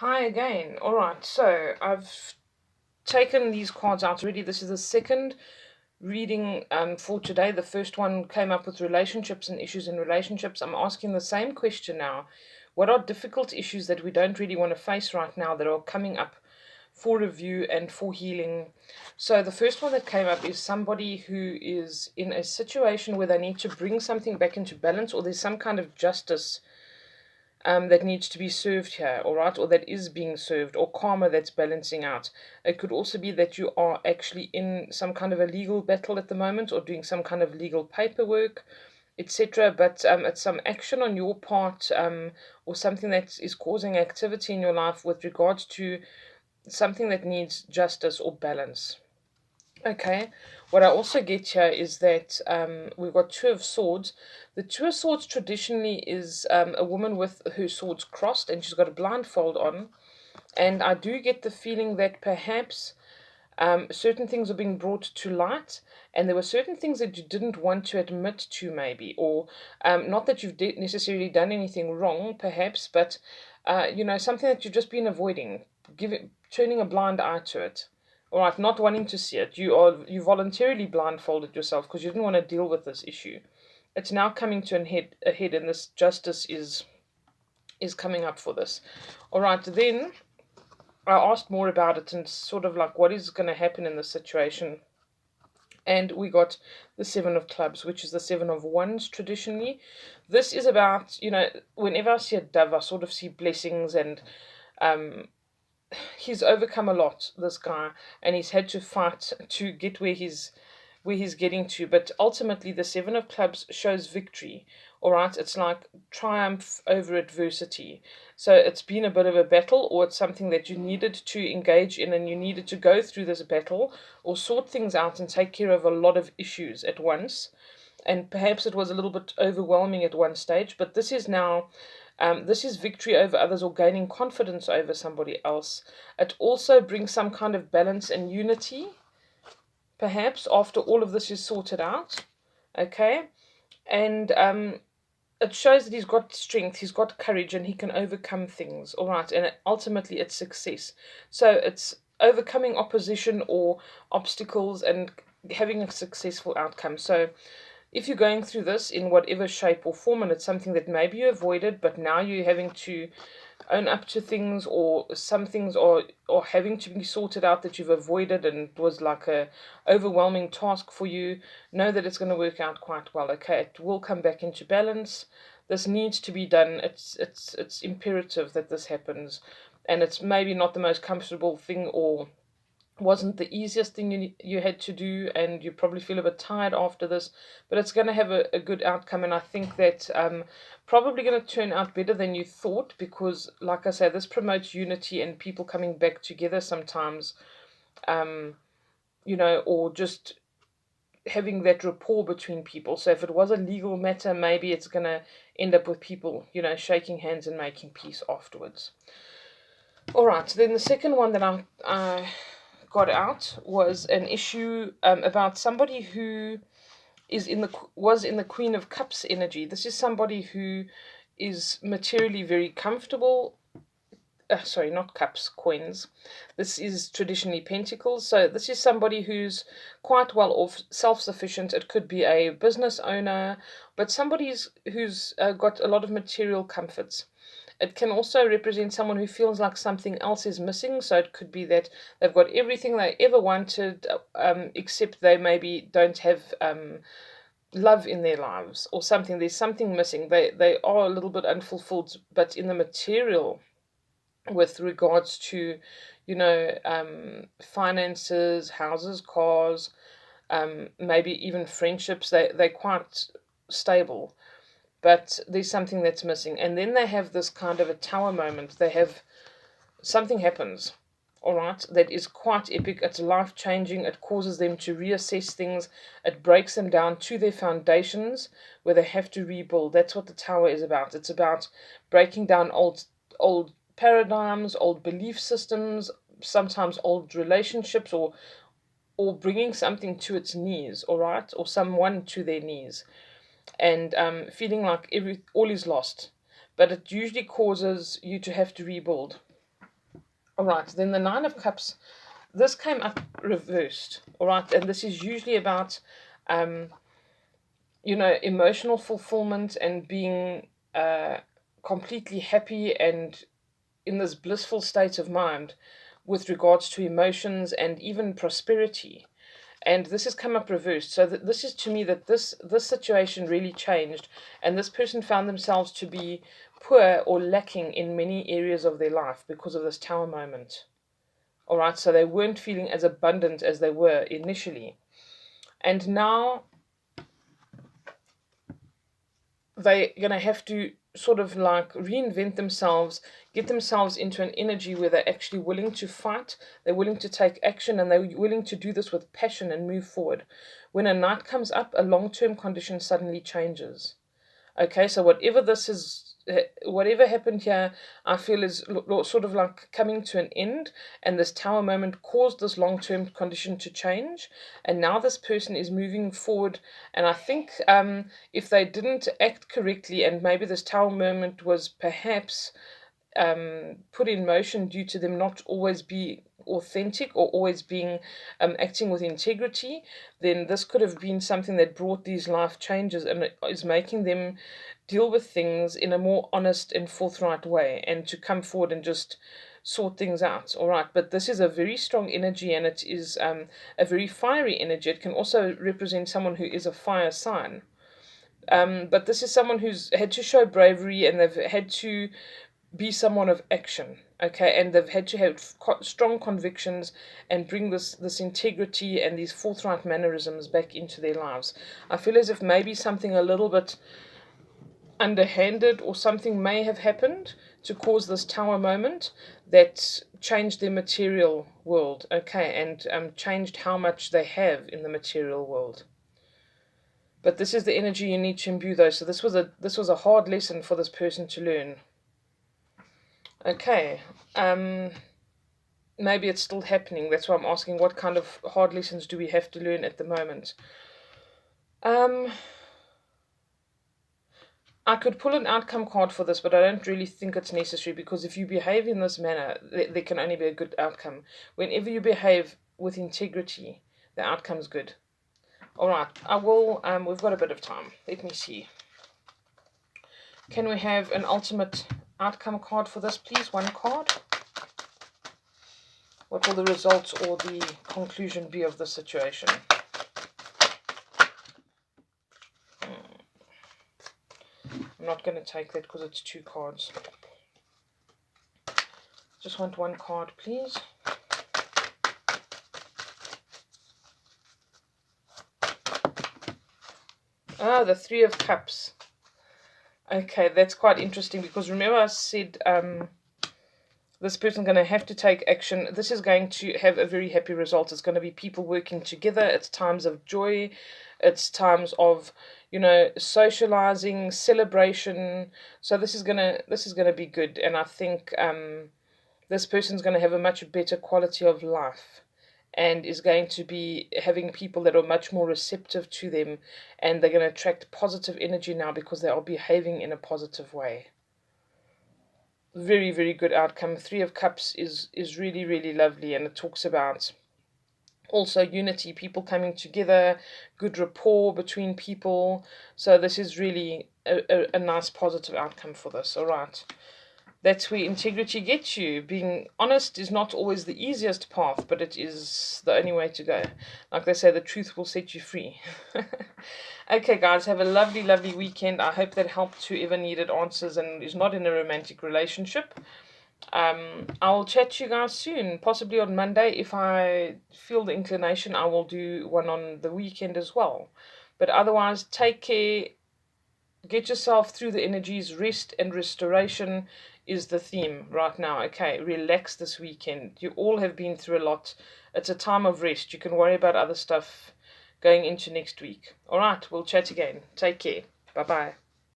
Hi again. All right, so I've taken these cards out already. This is the second reading for today. The first one came up with relationships and issues in relationships. I'm asking the same question now. What are difficult issues that we don't really want to face right now that are coming up for review and for healing? So, the first one that came up is somebody who is in a situation where they need to bring something back into balance, or there's some kind of justice that needs to be served here, all right, or that is being served, or karma that's balancing out. It could also be that you are actually in some kind of a legal battle at the moment, or doing some kind of legal paperwork, etc. But it's some action on your part, or something that is causing activity in your life with regards to something that needs justice or balance. Okay, what I also get here is that we've got Two of Swords. The Two of Swords traditionally is a woman with her swords crossed and she's got a blindfold on. And I do get the feeling that perhaps certain things are being brought to light, and there were certain things that you didn't want to admit to, maybe, or not that you've necessarily done anything wrong, perhaps, but something that you've just been avoiding, turning a blind eye to it. All right, not wanting to see it. You voluntarily blindfolded yourself because you didn't want to deal with this issue. It's now coming to an head ahead, and this justice is coming up for this. All right, then I asked more about it and sort of like what is going to happen in this situation. And we got the Seven of Clubs, which is the Seven of Wands traditionally. This is about, whenever I see a dove, I sort of see blessings, and um, he's overcome a lot, this guy, and he's had to fight to get where he's getting to. But ultimately, the Seven of Clubs shows victory. All right, it's like triumph over adversity. So it's been a bit of a battle, or it's something that you needed to engage in, and you needed to go through this battle or sort things out and take care of a lot of issues at once. And perhaps it was a little bit overwhelming at one stage, but this is now. This is victory over others or gaining confidence over somebody else. It also brings some kind of balance and unity, perhaps, after all of this is sorted out. Okay? And it shows that he's got strength, he's got courage, and he can overcome things. All right, and ultimately it's success. So it's overcoming opposition or obstacles and having a successful outcome. So if you're going through this in whatever shape or form, and it's something that maybe you avoided, but now you're having to own up to things, or some things are having to be sorted out that you've avoided and it was like a overwhelming task for you, know that it's going to work out quite well. Okay, it will come back into balance. This needs to be done. It's imperative that this happens, and it's maybe not the most comfortable thing, or wasn't the easiest thing you had to do, and you probably feel a bit tired after this, but it's going to have a good outcome. And I think that probably going to turn out better than you thought, because like I say, this promotes unity and people coming back together sometimes, um, or just having that rapport between people. So if it was a legal matter, maybe it's going to end up with people shaking hands and making peace afterwards. All right, so then the second one that I got out was an issue about somebody who was in the Queen of Cups energy. This is somebody who is materially very comfortable. Sorry, not cups, coins. This is traditionally pentacles. So this is somebody who's quite well off, self-sufficient. It could be a business owner, but somebody who's got a lot of material comforts. It can also represent someone who feels like something else is missing. So it could be that they've got everything they ever wanted, except they maybe don't have love in their lives or something. There's something missing. They are a little bit unfulfilled, but in the material, with regards to, finances, houses, cars, maybe even friendships. They're quite stable, but there's something that's missing. And then they have this kind of a tower moment. They have something happens, all right, that is quite epic. It's life changing. It causes them to reassess things. It breaks them down to their foundations where they have to rebuild. That's what the tower is about. It's about breaking down old paradigms, old belief systems, sometimes old relationships, or bringing something to its knees, all right, or someone to their knees, and feeling like all is lost. But it usually causes you to have to rebuild. All right, then the Nine of Cups, this came up reversed. All right, and this is usually about, um, emotional fulfillment and being completely happy and in this blissful state of mind with regards to emotions and even prosperity. And this has come up reversed. So that this is to me that this situation really changed, and this person found themselves to be poor or lacking in many areas of their life because of this Tower moment. All right, so they weren't feeling as abundant as they were initially, and now they're going to have to sort of like reinvent themselves, get themselves into an energy where they're actually willing to fight, they're willing to take action, and they're willing to do this with passion and move forward. When a night comes up, a long term condition suddenly changes. Okay, so whatever happened here, I feel is sort of like coming to an end, and this Tower moment caused this long term condition to change, and now this person is moving forward. And I think if they didn't act correctly, and maybe this Tower moment was perhaps put in motion due to them not always be authentic or always being acting with integrity, then this could have been something that brought these life changes and it is making them deal with things in a more honest and forthright way and to come forward and just sort things out. All right, but this is a very strong energy, and it is a very fiery energy. It can also represent someone who is a fire sign. But this is someone who's had to show bravery, and they've had to be someone of action, okay, and they've had to have strong convictions and bring this integrity and these forthright mannerisms back into their lives. I feel as if maybe something a little bit underhanded or something may have happened to cause this Tower moment that changed their material world, okay, and changed how much they have in the material world. But this is the energy you need to imbue, though. So this was a hard lesson for this person to learn. Okay. Maybe it's still happening. That's why I'm asking, what kind of hard lessons do we have to learn at the moment? Um, I could pull an outcome card for this, but I don't really think it's necessary, because if you behave in this manner, there can only be a good outcome. Whenever you behave with integrity, the outcome's good. All right, I will. We've got a bit of time. Let me see. Can we have an ultimate outcome card for this, please? One card. What will the results or the conclusion be of the situation? I'm not going to take that because it's two cards. Just want one card, please. Ah, the Three of Cups. Okay, that's quite interesting, because remember I said this person's going to have to take action. This is going to have a very happy result. It's going to be people working together. It's times of joy. It's times of, socializing, celebration. So this is gonna be good, and I think this person's going to have a much better quality of life, and is going to be having people that are much more receptive to them, and they're going to attract positive energy now because they are behaving in a positive way. Very, very good outcome. Three of Cups is really, really lovely, and it talks about also unity, people coming together, good rapport between people. So this is really a nice positive outcome for this. All right. That's where integrity gets you. Being honest is not always the easiest path, but it is the only way to go. Like they say, the truth will set you free. Okay, guys, have a lovely, lovely weekend. I hope that helped whoever needed answers and is not in a romantic relationship. I'll chat to you guys soon, possibly on Monday. If I feel the inclination, I will do one on the weekend as well. But otherwise, take care. Get yourself through the energies. Rest and restoration is the theme right now. Okay, relax this weekend. You all have been through a lot. It's a time of rest. You can worry about other stuff going into next week. All right, we'll chat again. Take care. Bye bye.